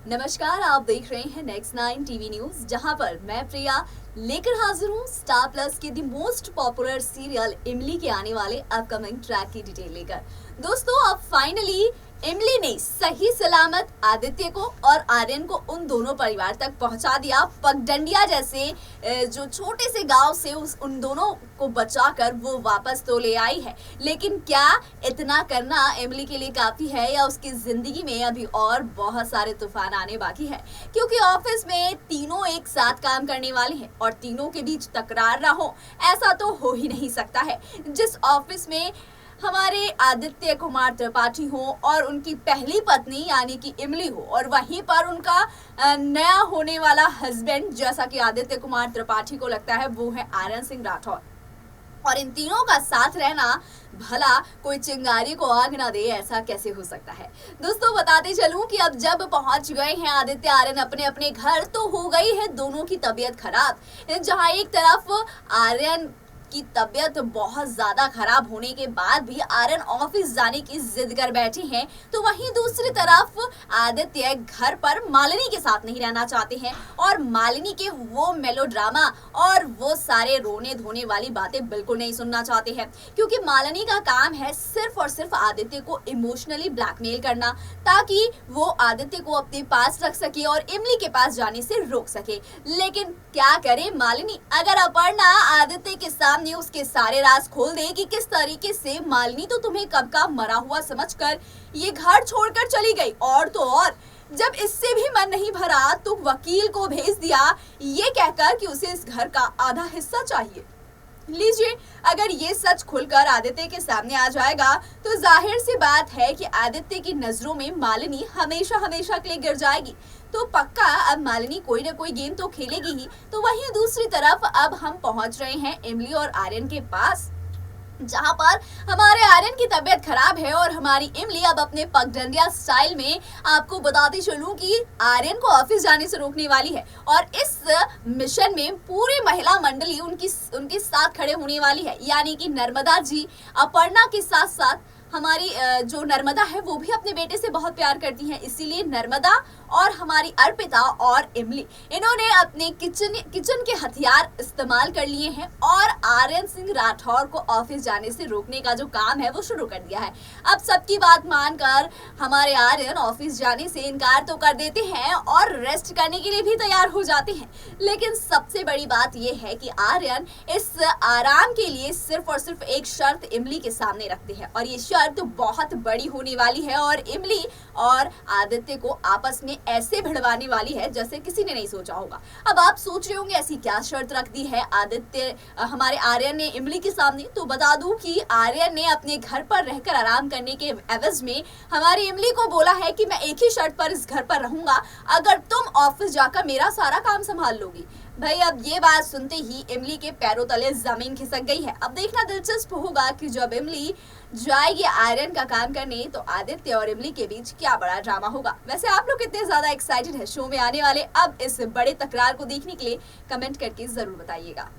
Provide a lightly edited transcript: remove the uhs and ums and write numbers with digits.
नमस्कार, आप देख रहे हैं नेक्स्ट 9 टीवी न्यूज, जहां पर मैं प्रिया लेकर हाजिर हूं स्टार प्लस के दी मोस्ट पॉपुलर सीरियल इमली के आने वाले अपकमिंग ट्रैक की डिटेल लेकर। दोस्तों, अब फाइनली इमली ने सही सलामत आदित्य को और आर्यन को उन दोनों परिवार तक पहुंचा दिया। पगडंडिया जैसे जो छोटे से गांव से उन दोनों को बचाकर वो वापस तो ले आई है, लेकिन क्या इतना करना इमली के लिए काफी है या उसकी जिंदगी में अभी और बहुत सारे तूफान आने बाकी है? क्योंकि ऑफिस में तीनों एक साथ काम करने वाले हैं और तीनों के बीच तकरार ना हो, ऐसा तो हो ही नहीं सकता है। जिस ऑफिस में हमारे आदित्य कुमार त्रिपाठी हो और उनकी पहली पत्नी यानी कि इमली हो, और वहीं पर उनका नया होने वाला हस्बैंड जैसा कि आदित्य कुमार त्रिपाठी को लगता है वो है आर्यन सिंह राठौर, और इन तीनों का साथ रहना, भला कोई चिंगारी को आग ना दे, ऐसा कैसे हो सकता है? दोस्तों, बताते चलूं कि अब जब पहुंच गए हैं आदित्य आर्यन अपने अपने घर, तो हो गई है दोनों की तबीयत खराब। जहां एक तरफ आर्यन की तबीयत बहुत ज्यादा खराब होने के बाद भी आर्यन ऑफिस जाने की जिद कर बैठे हैं, तो वहीं दूसरी तरफ आदित्य घर पर मालिनी के साथ नहीं रहना चाहते हैं और मालिनी के वो मेलोड्रामा और वो सारे रोने धोने वाली बातें बिल्कुल नहीं सुनना चाहते हैं, क्योंकि मालिनी का काम है सिर्फ और सिर्फ आदित्य को इमोशनली ब्लैकमेल करना, ताकि वो आदित्य को अपने पास रख सके और इमली के पास जाने से रोक सके। लेकिन क्या करे मालिनी? अगर अपर्णा आदित्य के सामने उसके सारे राज खोल दे कि किस तरीके से मालिनी तो तुम्हें कब का मरा हुआ समझकर ये घर छोड़कर चली गई, और तो और जब इससे भी मन नहीं भरा तो वकील को भेज दिया ये कहकर कि उसे इस घर का आधा हिस्सा चाहिए। लीजिए, अगर ये सच खुलकर आदित्य के सामने आ जाएगा तो जाहिर सी बात है कि आदित्य की नजरों में मालिनी हमेशा हमेशा के लिए गिर जाएगी। तो पक्का अब मालिनी कोई ना कोई गेम तो खेलेगी ही। तो वहीं दूसरी तरफ अब हम पहुंच रहे हैं इमली और आर्यन के पास, जहां पर हमारे आर्यन की तबीयत खराब है और हमारी इमली अब अपने पगडंडिया स्टाइल में, आपको बताती चलूं कि आर्यन को ऑफिस जाने से रोकने वाली है, और इस मिशन में पूरी महिला मंडली उनके साथ खड़े होने वाली है। यानी कि नर्मदा जी अपर्णा के साथ साथ हमारी जो नर्मदा है वो भी अपने बेटे से बहुत प्यार करती हैं, इसीलिए नर्मदा और हमारी अर्पिता और इमली, इन्होंने अपने किचन के हथियार इस्तेमाल कर लिए हैं और आर्यन सिंह राठौर को ऑफिस जाने से रोकने का जो काम है वो शुरू कर दिया है। अब सबकी बात मानकर हमारे आर्यन ऑफिस जाने से इनकार तो कर देते हैं और रेस्ट करने के लिए भी तैयार हो जाते हैं, लेकिन सबसे बड़ी बात यह है कि आर्यन इस आराम के लिए सिर्फ और सिर्फ एक शर्त इमली के सामने रखते हैं, और ये शर्त बहुत बड़ी होने वाली है और इमली और आदित्य को आपस में ऐसे भिड़वाने वाली है जैसे किसी ने नहीं सोचा होगा। अब आप सोच रहे होंगे ऐसी क्या शर्त रख दी है हमारे आर्यन ने इमली के सामने? तो बता दूं कि आर्यन ने अपने घर पर रहकर आराम करने के एवज में हमारी इमली को बोला है कि मैं एक ही शर्त पर इस घर पर रहूंगा, अगर तुम ऑफिस जाकर मेरा सारा काम संभाल लोगी। भाई, अब ये बात सुनते ही इमली के पैरों तले जमीन खिसक गई है। अब देखना दिलचस्प होगा कि जब इमली जाएगी आर्यन का काम करने तो आदित्य और इमली के बीच क्या बड़ा ड्रामा होगा। वैसे आप लोग कितने ज्यादा एक्साइटेड है शो में आने वाले अब इस बड़े तकरार को देखने के लिए? कमेंट करके जरूर बताइएगा।